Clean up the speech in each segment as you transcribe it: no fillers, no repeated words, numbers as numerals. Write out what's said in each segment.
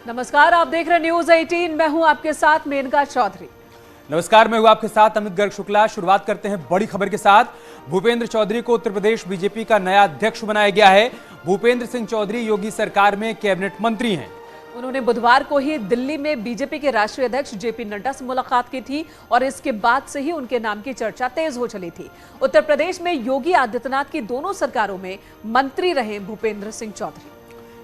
नमस्कार, आप देख रहे हैं न्यूज 18। मैं हूं आपके साथ मेनका चौधरी। नमस्कार, मैं हूं आपके साथ अमित गर्ग शुक्ला। शुरुआत करते हैं बड़ी खबर के साथ। भूपेंद्र चौधरी को उत्तर प्रदेश बीजेपी का नया अध्यक्ष बनाया गया है। भूपेंद्र सिंह चौधरी योगी सरकार में कैबिनेट मंत्री हैं। उन्होंने बुधवार को ही दिल्ली में बीजेपी के राष्ट्रीय अध्यक्ष जेपी नड्डा से मुलाकात की थी और इसके बाद से ही उनके नाम की चर्चा तेज हो चली थी। उत्तर प्रदेश में योगी आदित्यनाथ की दोनों सरकारों में मंत्री रहे भूपेंद्र सिंह चौधरी।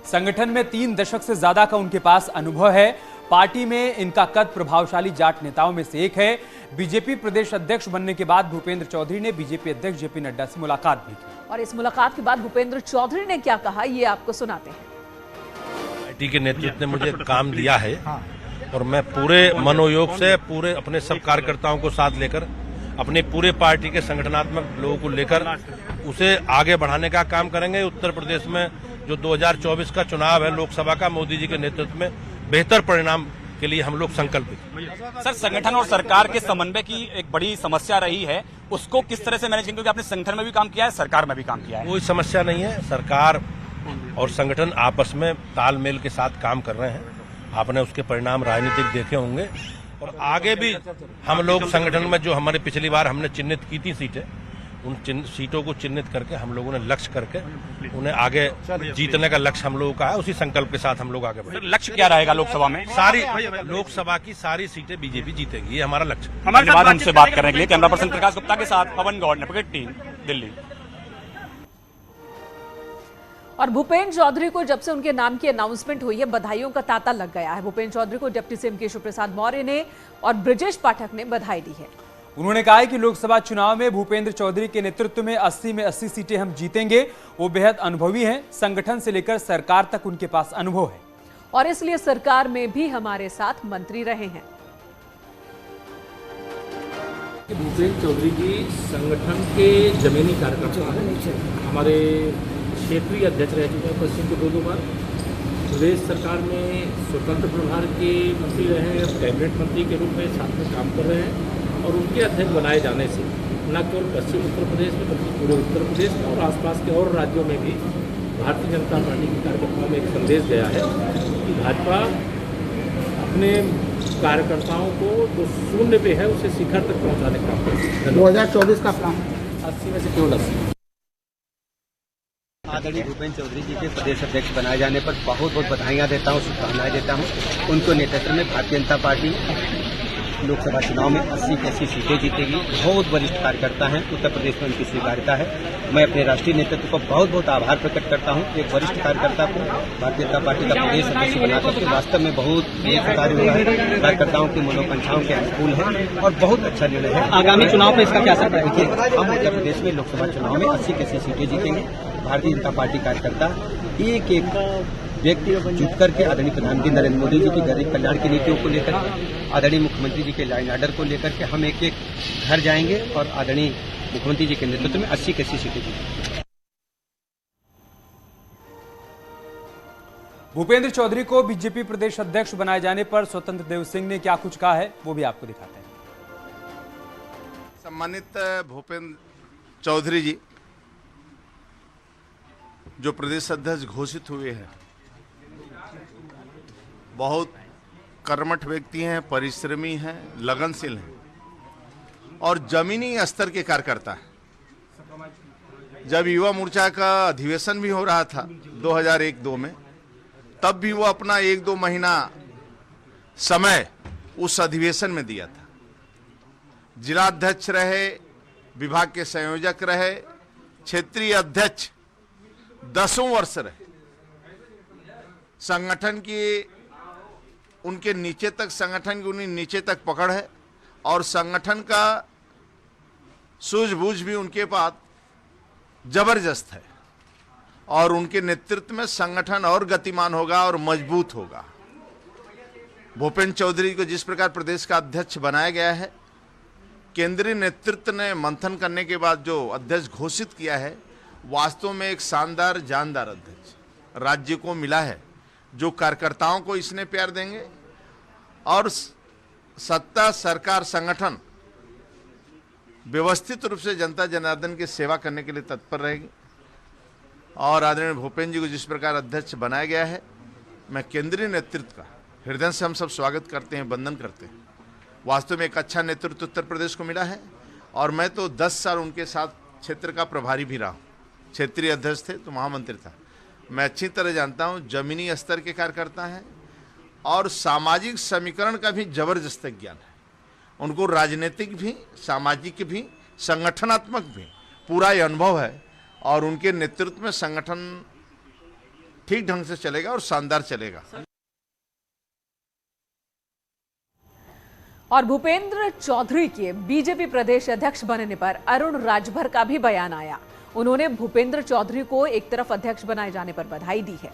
संगठन में 3 दशक से ज्यादा का उनके पास अनुभव है। पार्टी में इनका कद प्रभावशाली जाट नेताओं में से एक है। बीजेपी प्रदेश अध्यक्ष बनने के बाद भूपेंद्र चौधरी ने बीजेपी अध्यक्ष जेपी नड्डा से मुलाकात भी की। और इस मुलाकात के बाद भूपेंद्र चौधरी ने क्या कहा, ये आपको सुनाते हैं। पार्टी के नेतृत्व ने मुझे काम दिया है और मैं पूरे मनोयोग से पूरे अपने सब कार्यकर्ताओं को साथ लेकर अपने पूरे पार्टी के संगठनात्मक लोगों को लेकर उसे आगे बढ़ाने का काम करेंगे। उत्तर प्रदेश में जो 2024 का चुनाव है लोकसभा का, मोदी जी के नेतृत्व में बेहतर परिणाम के लिए हम लोग संकल्पित। सर, संगठन और सरकार के समन्वय की एक बड़ी समस्या रही है, उसको किस तरह से मैनेज करेंगे? क्योंकि आपने संगठन में भी काम किया है, सरकार में भी काम किया है। कोई समस्या नहीं है। सरकार और संगठन आपस में तालमेल के साथ काम कर रहे हैं। आपने उसके परिणाम राजनीतिक देखे होंगे और आगे भी हम लोग संगठन में जो हमारे पिछली बार हमने चिन्हित की थी सीटें, उन सीटों को चिन्हित करके हम लोगों ने लक्ष्य करके उन्हें आगे जीतने का लक्ष्य हम लोगों का है। उसी संकल्प के साथ हम लोग आगे बढ़े। लक्ष्य क्या रहेगा लोकसभा में? सारी लोकसभा की सारी सीटें बीजेपी जीतेगी, ये हमारा लक्ष्य। हमारे बाद हमसे बात करने के लिए कैमरा पर्सन प्रकाश गुप्ता के साथ पवन गौड़, नेपकेट टीम, दिल्ली। और भूपेंद्र चौधरी को जब से उनके नाम की अनाउंसमेंट हुई है, बधाइयों का तांता लग गया है। भूपेंद्र चौधरी को डिप्टी सीएम केशव प्रसाद मौर्य ने और ब्रजेश पाठक ने बधाई दी है। उन्होंने कहा है कि लोकसभा चुनाव में भूपेंद्र चौधरी के नेतृत्व में 80 में 80 सीटें हम जीतेंगे। वो बेहद अनुभवी हैं। संगठन से लेकर सरकार तक उनके पास अनुभव है और इसलिए सरकार में भी हमारे साथ मंत्री रहे हैं। भूपेंद्र चौधरी जी संगठन के जमीनी कार्यकर्ता हैं। हमारे क्षेत्रीय अध्यक्ष रह चुके हैं पश्चिम के 2 बार। प्रदेश सरकार में स्वतंत्र प्रभार के मंत्री रहे हैं, कैबिनेट मंत्री के रूप में साथ में काम कर रहे हैं। और उनके अध्यक्ष बनाए जाने से न केवल पश्चिम उत्तर प्रदेश में बल्कि पूरे उत्तर प्रदेश में और आसपास के और राज्यों में भी भारतीय जनता पार्टी के कार्यकर्ताओं में एक संदेश गया है कि भाजपा अपने कार्यकर्ताओं को जो शून्य पे है उसे शिखर तक पहुंचाने का काम करेगी। 2024 का प्लान 80 में से केवल 80। आदरणीय भूपेंद्र चौधरी जी के प्रदेश अध्यक्ष बनाए जाने पर बहुत बहुत बधाइयाँ देता हूँ, शुभकामनाएं देता हूँ। उनको नेतृत्व में भारतीय जनता पार्टी लोकसभा चुनाव में 80 की 80 सीटें जीतेगी। बहुत वरिष्ठ कार्यकर्ता हैं, उत्तर प्रदेश में उनकी स्वीकार्यता है। मैं अपने राष्ट्रीय नेतृत्व को बहुत बहुत आभार प्रकट करता हूं। एक वरिष्ठ कार्यकर्ता को भारतीय जनता पार्टी का प्रदेश अध्यक्ष बनाकर के वास्तव में बहुत एक कार्य हुआ है। कार्यकर्ताओं की मनोकांक्षाओं के अनुकूल है और बहुत अच्छा निर्णय है। आगामी चुनाव में इसका क्या असर पड़ेगा? हम उत्तर प्रदेश में लोकसभा चुनाव में 80 की 80 सीटें जीतेंगे। भारतीय जनता पार्टी कार्यकर्ता एक एक व्यक्ति जुट करके आदरणीय प्रधानमंत्री नरेंद्र मोदी जी की गरीब कल्याण की नीतियों को लेकर, आदरणीय मुख्यमंत्री जी के लाइन ऑर्डर को लेकर के हम एक एक घर जाएंगे और आदरणीय मुख्यमंत्री जी के नेतृत्व में 80 की 80 सीटें जीतेंगे। भूपेंद्र चौधरी को बीजेपी प्रदेश अध्यक्ष बनाए जाने पर स्वतंत्र देव सिंह ने क्या कुछ कहा है वो भी आपको दिखाते हैं। सम्मानित भूपेंद्र चौधरी जी जो प्रदेश अध्यक्ष घोषित हुए हैं, बहुत कर्मठ व्यक्ति हैं, परिश्रमी हैं, लगनशील हैं और जमीनी स्तर के कार्यकर्ता हैं। जब युवा मोर्चा का अधिवेशन भी हो रहा था 2001-2 में, तब भी वो अपना 1-2 महीना समय उस अधिवेशन में दिया था। जिलाध्यक्ष रहे, विभाग के संयोजक रहे, क्षेत्रीय अध्यक्ष 10 वर्ष रहे। संगठन की उनके नीचे तक, संगठन की उन्हीं नीचे तक पकड़ है और संगठन का सूझबूझ भी उनके पास जबरदस्त है और उनके नेतृत्व में संगठन और गतिमान होगा और मजबूत होगा। भूपेंद्र चौधरी को जिस प्रकार प्रदेश का अध्यक्ष बनाया गया है, केंद्रीय नेतृत्व ने मंथन करने के बाद जो अध्यक्ष घोषित किया है, वास्तव में एक शानदार जानदार अध्यक्ष राज्य को मिला है, जो कार्यकर्ताओं को इसने प्यार देंगे और सत्ता, सरकार, संगठन व्यवस्थित रूप से जनता जनार्दन की सेवा करने के लिए तत्पर रहेगी। और आदरणीय भूपेंद्र जी को जिस प्रकार अध्यक्ष बनाया गया है, मैं केंद्रीय नेतृत्व का हृदय से हम सब स्वागत करते हैं, वंदन करते हैं। वास्तव में एक अच्छा नेतृत्व उत्तर प्रदेश को मिला है और मैं तो 10 साल उनके साथ क्षेत्र का प्रभारी भी रहा हूँ। क्षेत्रीय अध्यक्ष थे तो महामंत्री था। मैं अच्छी तरह जानता हूँ जमीनी स्तर के कार्यकर्ता हैं और सामाजिक समीकरण का भी जबरदस्त ज्ञान है। उनको राजनीतिक भी, सामाजिक भी, संगठनात्मक भी पूरा ये अनुभव है और उनके नेतृत्व में संगठन ठीक ढंग से चलेगा और शानदार चलेगा। और भूपेंद्र चौधरी के बीजेपी प्रदेश अध्यक्ष बनने पर अरुण राजभर का भी बयान आया। उन्होंने भूपेंद्र चौधरी को एक तरफ अध्यक्ष बनाए जाने पर बधाई दी है।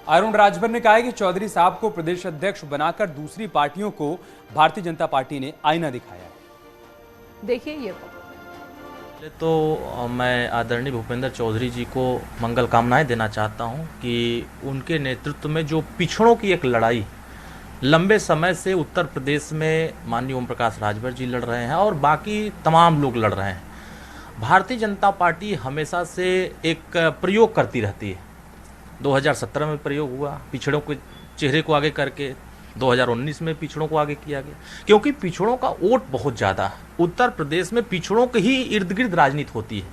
अरुण राजभर ने कहा है कि चौधरी साहब को प्रदेश अध्यक्ष बनाकर दूसरी पार्टियों को भारतीय जनता पार्टी ने आईना दिखाया है। देखिए ये तो मैं आदरणीय भूपेंद्र चौधरी जी को मंगल कामनाएं देना चाहता हूं कि उनके नेतृत्व में जो पिछड़ों की एक लड़ाई लंबे समय से उत्तर प्रदेश में माननीय ओम प्रकाश राजभर जी लड़ रहे हैं और बाकी तमाम लोग लड़ रहे हैं। भारतीय जनता पार्टी हमेशा से एक प्रयोग करती रहती है। 2017 में प्रयोग हुआ पिछड़ों के चेहरे को आगे करके, 2019 में पिछड़ों को आगे किया गया, क्योंकि पिछड़ों का वोट बहुत ज़्यादा है। उत्तर प्रदेश में पिछड़ों के ही इर्द गिर्द राजनीति होती है।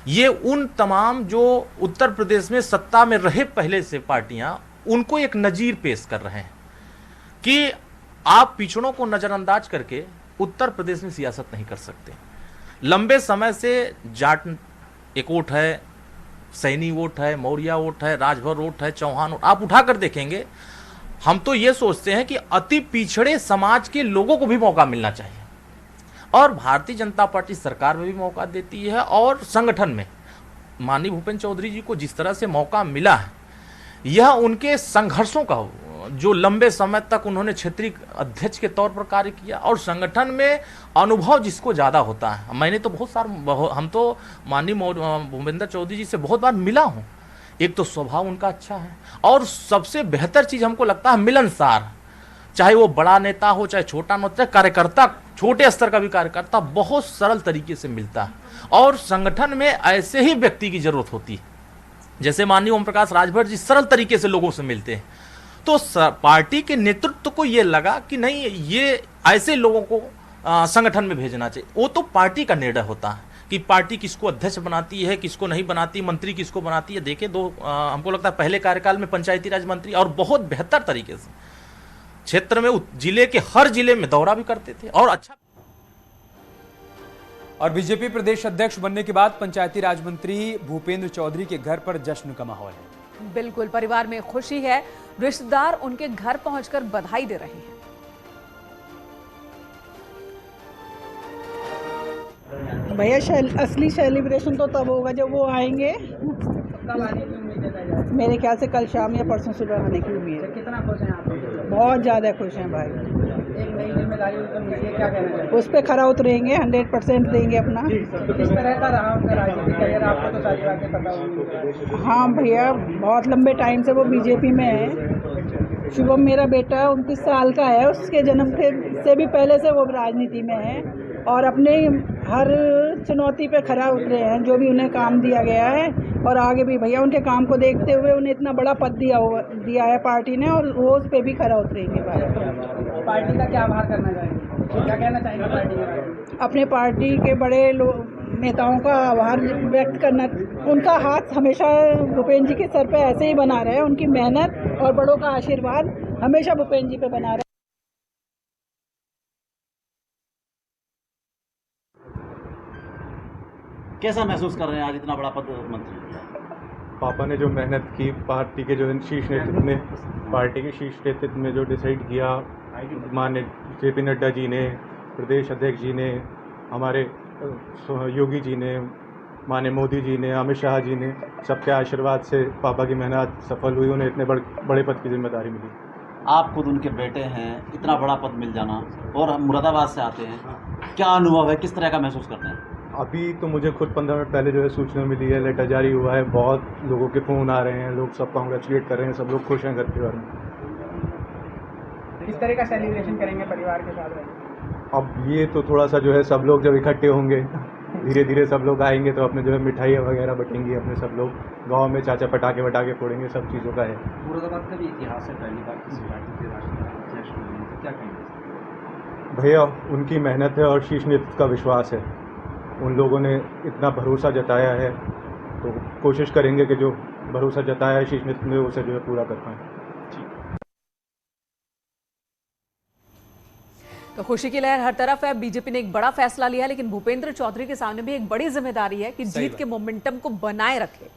ये उन तमाम जो उत्तर प्रदेश में सत्ता में रहे पहले से पार्टियां, उनको एक नज़ीर पेश कर रहे हैं कि आप पिछड़ों को नज़रअंदाज करके उत्तर प्रदेश में सियासत नहीं कर सकते। लंबे समय से जाट एक वोट है, सैनी वोट है, मौर्य वोट है, राजभर वोट है, चौहान वोट, आप उठाकर देखेंगे। हम तो ये सोचते हैं कि अति पिछड़े समाज के लोगों को भी मौका मिलना चाहिए और भारतीय जनता पार्टी सरकार में भी मौका देती है और संगठन में माननीय भूपेंद्र चौधरी जी को जिस तरह से मौका मिला है, यह उनके संघर्षों का, जो लंबे समय तक उन्होंने क्षेत्रीय अध्यक्ष के तौर पर कार्य किया और संगठन में अनुभव जिसको ज़्यादा होता है। मैंने तो हम तो माननीय भूपेंद्र चौधरी जी से बहुत बार मिला हूँ। एक तो स्वभाव उनका अच्छा है और सबसे बेहतर चीज़ हमको लगता है मिलनसार। चाहे वो बड़ा नेता हो चाहे छोटा नेता, चाहे कार्यकर्ता, छोटे स्तर का भी कार्यकर्ता बहुत सरल तरीके से मिलता है और संगठन में ऐसे ही व्यक्ति की जरूरत होती है। जैसे माननीय ओम प्रकाश राजभर जी सरल तरीके से लोगों से मिलते हैं, तो पार्टी के नेतृत्व को ये लगा कि नहीं, ये ऐसे लोगों को संगठन में भेजना चाहिए। वो तो पार्टी का निर्णय होता है कि पार्टी किसको अध्यक्ष बनाती है, किसको नहीं बनाती, मंत्री किसको बनाती है। देखिए हमको लगता है पहले कार्यकाल में पंचायती राज मंत्री और बहुत बेहतर तरीके से क्षेत्र में, जिले के हर जिले में दौरा भी करते थे और अच्छा। और बीजेपी प्रदेश अध्यक्ष बनने के बाद पंचायती राज मंत्री भूपेंद्र चौधरी के घर पर जश्न का माहौल है। बिल्कुल, परिवार में खुशी है। रिश्तेदार उनके घर पहुंचकर बधाई दे रहे हैं। भैया असली सेलिब्रेशन तो तब होगा जब वो आएंगे। मेरे ख्याल से कल शाम या परसों सुबह आने की उम्मीद है। कितना खुश हैं आप? बहुत ज़्यादा खुश हैं भाई। एक नई जिम्मेदारी उनको मिली है, क्या कहना चाहिए? उस पर खरा उतरेंगे, 100% देंगे अपना। किस तरह का रहा उनका राजनीतिक करियर? आपको तो सारी बातें पता होंगी। हाँ भैया, बहुत लंबे टाइम से वो बीजेपी में है। शुभम मेरा बेटा 29 साल का है, उसके जन्म से भी पहले से वो राजनीति में है और अपने हर चुनौती पे खरा उतरे हैं, जो भी उन्हें काम दिया गया है। और आगे भी भैया उनके काम को देखते हुए उन्हें इतना बड़ा पद दिया है पार्टी ने और वो उस पर भी खरा उतरेंगे भाई। पार्टी का क्या आभार करना चाहेंगे, क्या कहना चाहेंगे पार्टी के बारे में? अपने पार्टी के बड़े नेताओं का आभार व्यक्त करना। उनका हाथ हमेशा भूपेंद्र जी के सर पे ऐसे ही बना रहे, उनकी मेहनत और बड़ों का आशीर्वाद हमेशा भूपेंद्र जी पे बना रहे। कैसा महसूस कर रहे हैं आज इतना बड़ा पद मंत्री? पापा ने जो मेहनत की, पार्टी के जो शीर्ष नेतृत्व में जो डिसाइड किया, माननीय JP नड्डा जी ने, प्रदेश अध्यक्ष जी ने, हमारे योगी जी ने, माननीय मोदी जी ने, अमित शाह जी ने, सबके आशीर्वाद से पापा की मेहनत सफल हुई। उन्हें इतने बड़े पद की जिम्मेदारी मिली। आप खुद उनके बेटे हैं, इतना बड़ा पद मिल जाना, और मुरादाबाद से आते हैं, क्या अनुभव है, किस तरह का महसूस करते हैं? अभी तो मुझे खुद 15 मिनट पहले जो है सूचना मिली है, लेटर जारी हुआ है, बहुत लोगों के फ़ोन आ रहे हैं, लोग सब कॉन्ग्रेचुलेट कर रहे हैं, सब लोग खुश हैं घर परिवार में। किस तरह का सेलिब्रेशन करेंगे परिवार के साथ? अब ये तो थोड़ा सा जो है सब लोग जब इकट्ठे होंगे धीरे धीरे सब लोग आएंगे तो अपने जो है मिठाई वगैरह बटेंगी, अपने सब लोग गांव में चाचा पटाखे वटाखे फोड़ेंगे, सब चीज़ों का है। मुरादाबाद का भी इतिहास है, पहली बार किसी पार्टी के राष्ट्रीय बने, तो क्या कहेंगे? भैया उनकी मेहनत है और शीर्ष नेतृत्व का विश्वास है, उन लोगों ने इतना भरोसा जताया है, तो कोशिश करेंगे कि जो भरोसा जताया है शीर्ष नेतृत्व में उसे जो है पूरा कर पाएँ। तो खुशी की लहर हर तरफ है। बीजेपी ने एक बड़ा फैसला लिया, लेकिन भूपेंद्र चौधरी के सामने भी एक बड़ी जिम्मेदारी है कि जीत के मोमेंटम को बनाए रखे।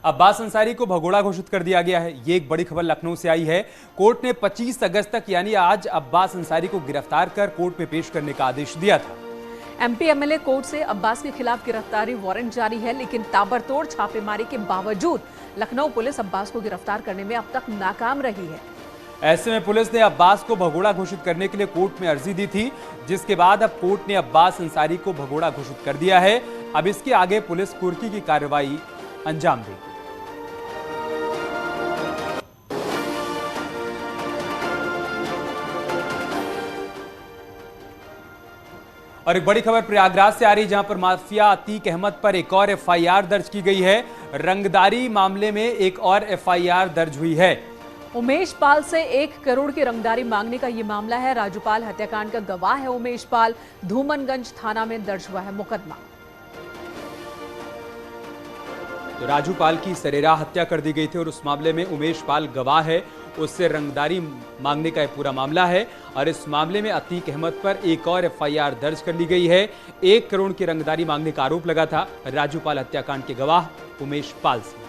अब्बास अंसारी को भगोड़ा घोषित कर दिया गया है। ये एक बड़ी खबर लखनऊ से आई है। कोर्ट ने 25 अगस्त तक यानी आज अब्बास अंसारी को गिरफ्तार कर कोर्ट में पेश करने का आदेश दिया था। एमपी एमएलए कोर्ट से अब्बास के खिलाफ गिरफ्तारी वारंट जारी है, लेकिन ताबड़तोड़ छापेमारी के बावजूद लखनऊ पुलिस अब्बास को गिरफ्तार करने में अब तक नाकाम रही है। ऐसे में पुलिस ने अब्बास को भगोड़ा घोषित करने के लिए कोर्ट में अर्जी दी थी, जिसके बाद अब कोर्ट ने अब्बास अंसारी को भगोड़ा घोषित कर दिया है। अब इसके आगे पुलिस कुर्की की कार्रवाई अंजाम देगी। और एक बड़ी खबर प्रयागराज से आ रही, जहां पर माफिया अतीक अहमद पर एक और एफआईआर दर्ज की गई है। रंगदारी मामले में एक और एफआईआर दर्ज हुई है। उमेश पाल से 1 करोड़ की रंगदारी मांगने का ये मामला है। राजूपाल हत्याकांड का गवाह है उमेश पाल। धूमनगंज थाना में दर्ज हुआ है मुकदमा। तो राजूपाल की सरेरा हत्या कर दी गई थी और उस मामले में उमेश पाल गवाह है, उससे रंगदारी मांगने का पूरा मामला है। और इस मामले में अतीक अहमद पर एक और एफआईआर दर्ज कर ली गई है। 1 करोड़ की रंगदारी मांगने का आरोप लगा था राजूपाल हत्याकांड के गवाह उमेश पाल से।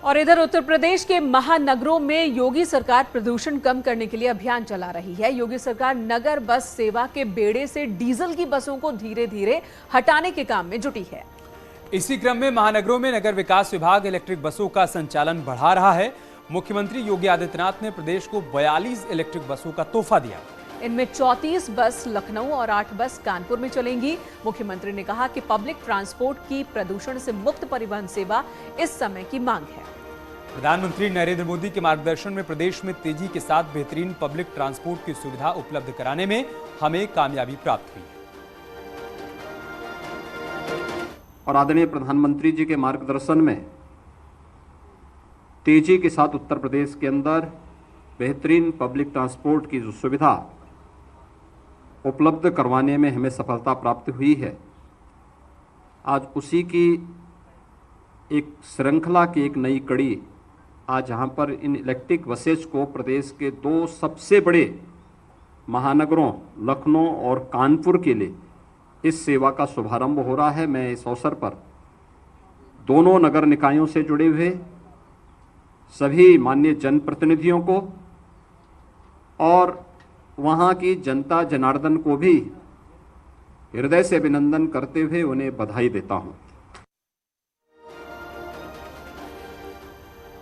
और इधर उत्तर प्रदेश के महानगरों में योगी सरकार प्रदूषण कम करने के लिए अभियान चला रही है। योगी सरकार नगर बस सेवा के बेड़े से डीजल की बसों को धीरे धीरे हटाने के काम में जुटी है। इसी क्रम में महानगरों में नगर विकास विभाग इलेक्ट्रिक बसों का संचालन बढ़ा रहा है। मुख्यमंत्री योगी आदित्यनाथ ने प्रदेश को 42 इलेक्ट्रिक बसों का तोहफा दिया। इनमें 34 बस लखनऊ और 8 बस कानपुर में चलेंगी। मुख्यमंत्री ने कहा कि पब्लिक ट्रांसपोर्ट की प्रदूषण से मुक्त परिवहन सेवा इस समय की मांग है। प्रधानमंत्री नरेंद्र मोदी के मार्गदर्शन में प्रदेश में तेजी के साथ बेहतरीन पब्लिक ट्रांसपोर्ट की सुविधा उपलब्ध कराने में हमें कामयाबी प्राप्त हुई है। और आदरणीय प्रधानमंत्री जी के मार्गदर्शन में तेजी के साथ उत्तर प्रदेश के अंदर बेहतरीन पब्लिक ट्रांसपोर्ट की जो सुविधा उपलब्ध करवाने में हमें सफलता प्राप्त हुई है। आज उसी की एक श्रृंखला की एक नई कड़ी, आज यहाँ पर इन इलेक्ट्रिक बसेज को प्रदेश के 2 सबसे बड़े महानगरों लखनऊ और कानपुर के लिए इस सेवा का शुभारंभ हो रहा है। मैं इस अवसर पर दोनों नगर निकायों से जुड़े हुए सभी माननीय जनप्रतिनिधियों को और वहाँ की जनता जनार्दन को भी हृदय से अभिनंदन करते हुए उन्हें बधाई देता हूँ।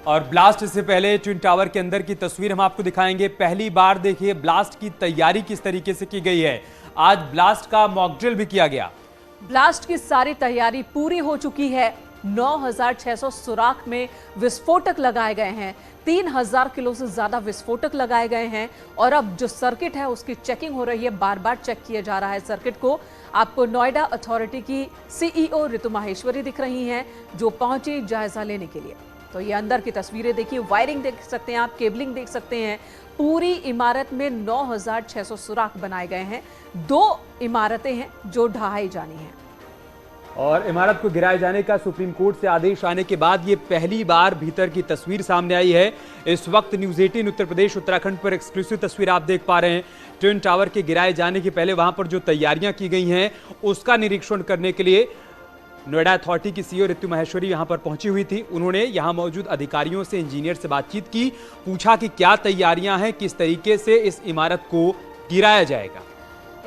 और ब्लास्ट से पहले ट्विन टावर के अंदर की तस्वीर हम आपको दिखाएंगे। पहली बार देखिए ब्लास्ट की तैयारी किस तरीके से की गई है। आज ब्लास्ट का मॉक ड्रिल भी किया गया। ब्लास्ट की सारी तैयारी पूरी हो चुकी है। 9,600 सुराख में विस्फोटक लगाए गए हैं। 3,000 किलो से ज्यादा विस्फोटक लगाए गए हैं और अब जो सर्किट है उसकी चेकिंग हो रही है। बार बार चेक किया जा रहा है सर्किट को। आपको नोएडा अथॉरिटी की सीईओ ऋतु माहेश्वरी दिख रही हैं, जो पहुंची जायजा लेने के लिए। तो ये अंदर की तस्वीरें देखिए, वायरिंग देख सकते हैं आप, केबलिंग देख सकते हैं। पूरी इमारत में 9,600 सुराख बनाए गए हैं। 2 इमारतें हैं जो ढहाई जानी हैं। और इमारत को गिराए जाने का सुप्रीम कोर्ट से आदेश आने के बाद ये पहली बार भीतर की तस्वीर सामने आई है। इस वक्त न्यूज़ 18 उत्तर प्रदेश उत्तराखंड पर एक्सक्लूसिव तस्वीर आप देख पा रहे हैं। ट्विन टावर के गिराए जाने के पहले वहां पर जो तैयारियां की गई हैं उसका निरीक्षण करने के लिए नोएडा अथॉरिटी की सीईओ ऋतु माहेश्वरी यहां पर पहुंची हुई थी। उन्होंने यहां मौजूद अधिकारियों से, इंजीनियर से बातचीत की, पूछा कि क्या तैयारियां हैं, किस तरीके से इस इमारत को गिराया जाएगा।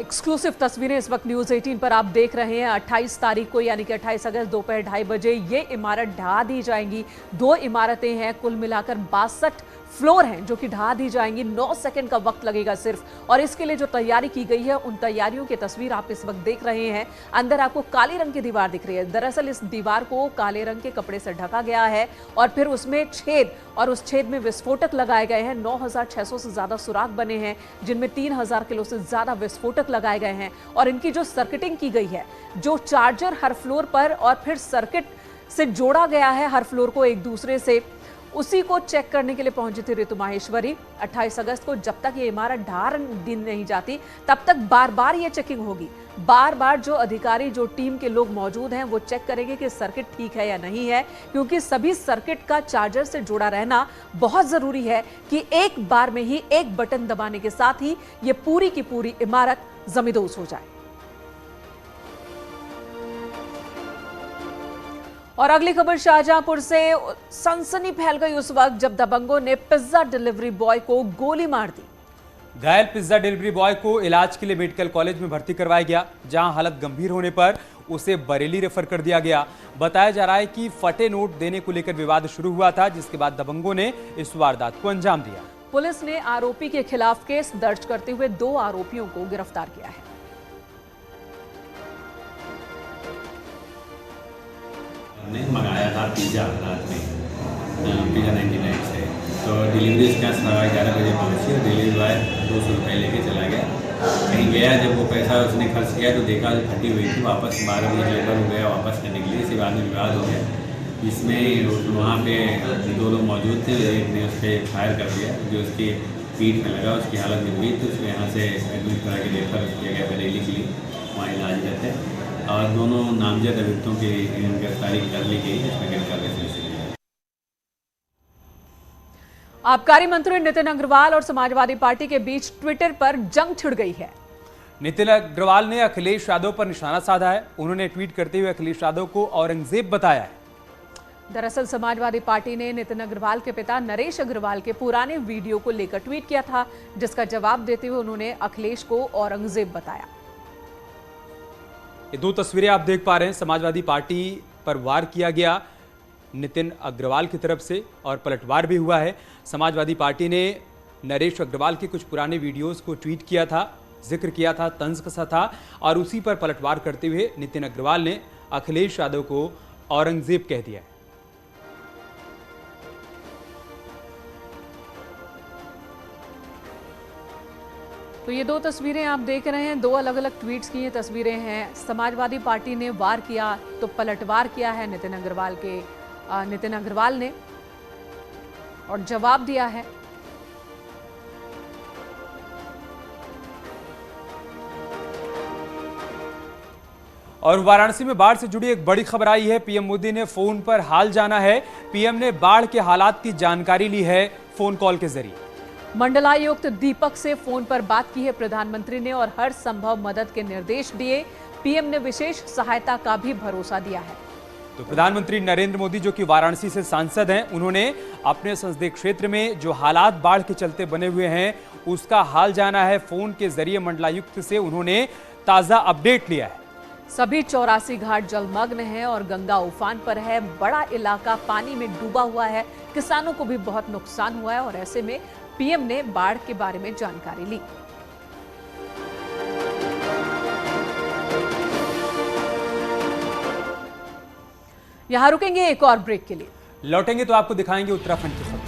एक्सक्लूसिव तस्वीरें इस वक्त न्यूज़ 18 पर आप देख रहे हैं। 28 तारीख को यानी कि 28 अगस्त दोपहर 2:30 बजे ये इमारत ढहा दी जाएंगी। 2 इमारतें हैं, कुल मिलाकर 62 फ्लोर हैं जो कि ढहा दी जाएंगी। 9 सेकंड का वक्त लगेगा सिर्फ, और इसके लिए जो तैयारी की गई है उन तैयारियों की तस्वीर आप इस वक्त देख रहे हैं। अंदर आपको काले रंग की दीवार दिख रही है। दरअसल इस दीवार को काले रंग के कपड़े से ढका गया है और फिर उसमें छेद, और उस छेद में विस्फोटक लगाए गए हैं। 9,600 से ज्यादा सुराख बने हैं जिनमें 3,000 किलो से ज्यादा विस्फोटक लगाए गए हैं। और इनकी जो सर्किटिंग की गई है, जो चार्जर हर फ्लोर पर और फिर सर्किट से जोड़ा गया है हर फ्लोर को एक दूसरे से, उसी को चेक करने के लिए पहुंची थी ऋतु माहेश्वरी। 28 अगस्त को जब तक ये इमारत ढा दिन नहीं जाती तब तक बार बार ये चेकिंग होगी। बार बार जो अधिकारी, जो टीम के लोग मौजूद हैं वो चेक करेंगे कि सर्किट ठीक है या नहीं है, क्योंकि सभी सर्किट का चार्जर से जुड़ा रहना बहुत जरूरी है कि एक बार में ही एक बटन दबाने के साथ ही ये पूरी की पूरी इमारत जमींदोज हो जाए। और अगली खबर शाहजहांपुर से। सनसनी फैल गई उस वक्त जब दबंगों ने पिज्जा डिलीवरी बॉय को गोली मार दी। घायल पिज्जा डिलीवरी बॉय को इलाज के लिए मेडिकल कॉलेज में भर्ती करवाया गया, जहां हालत गंभीर होने पर उसे बरेली रेफर कर दिया गया। बताया जा रहा है कि फटे नोट देने को लेकर विवाद शुरू हुआ था, जिसके बाद दबंगों ने इस वारदात को अंजाम दिया। पुलिस ने आरोपी के खिलाफ केस दर्ज करते हुए 2 आरोपियों को गिरफ्तार किया है। हमने मंगाया था पिज़्ज़ा रात में, पिज़्ज़ा 99 से, तो डिलीवरी इसका 11:30 बजे पहुंची और डिलीवरी बॉय 200 रुपये लेके चला गया। कहीं गया, जब वो पैसा उसने खर्च किया तो देखा जो फटी हुई थी। वापस 12 बजे लेबर हो गया वापस करने के लिए, इसी बाद में विवाद हो गया। इसमें वहाँ पे 2 लोग मौजूद थे, एक ने उस पर फायर कर दिया जो उसकी पीठ में लगा, उसकी हालत में हुई, तो उसको यहाँ से एडमिट करा के रेफर किया गया बरेली के लिए, वहाँ इलाज रहते हैं। और दोनों नामजद अभियुक्तों की गिरफ्तारी कर ली गई, इसमें गिरफ्तारी सिलसिले। आबकारी मंत्री नितिन अग्रवाल और समाजवादी पार्टी के बीच ट्विटर पर जंग छिड़ गई है। नितिन अग्रवाल ने अखिलेश यादव पर निशाना साधा है। उन्होंने ट्वीट करते हुए अखिलेश यादव को औरंगजेब बताया है। दरअसल समाजवादी पार्टी ने नितिन अग्रवाल के पिता नरेश अग्रवाल के पुराने वीडियो को लेकर ट्वीट किया था, जिसका जवाब देते हुए उन्होंने अखिलेश को औरंगजेब बताया। ये 2 तस्वीरें आप देख पा रहे हैं। समाजवादी पार्टी पर वार किया गया नितिन अग्रवाल की तरफ से और पलटवार भी हुआ है। समाजवादी पार्टी ने नरेश अग्रवाल के कुछ पुराने वीडियोस को ट्वीट किया था, जिक्र किया था, तंज कसा था, और उसी पर पलटवार करते हुए नितिन अग्रवाल ने अखिलेश यादव को औरंगजेब कह दिया। तो ये 2 तस्वीरें आप देख रहे हैं, 2 अलग अलग ट्वीट्स की ये तस्वीरें हैं। समाजवादी पार्टी ने वार किया तो पलटवार किया है नितिन अग्रवाल ने और जवाब दिया है। और वाराणसी में बाढ़ से जुड़ी एक बड़ी खबर आई है। पीएम मोदी ने फोन पर हाल जाना है। पीएम ने बाढ़ के हालात की जानकारी ली है फोन कॉल के जरिए। मंडलायुक्त दीपक से फोन पर बात की है प्रधानमंत्री ने और हर संभव मदद के निर्देश दिए। पीएम ने विशेष सहायता का भी भरोसा दिया है। तो प्रधानमंत्री नरेंद्र मोदी, जो कि वाराणसी से सांसद हैं, उन्होंने अपने संसदीय क्षेत्र में जो हालात बाढ़ के चलते बने हुए हैं उसका हाल जाना है। फोन के जरिए मंडलायुक्त से उन्होंने ताजा अपडेट लिया है। सभी 84 घाट जलमग्न हैं और गंगा उफान पर है। बड़ा इलाका पानी में डूबा हुआ है। किसानों को भी बहुत नुकसान हुआ है और ऐसे में पीएम ने बाढ़ के बारे में जानकारी ली। यहां रुकेंगे एक और ब्रेक के लिए। लौटेंगे तो आपको दिखाएंगे उत्तराखंड की खबर।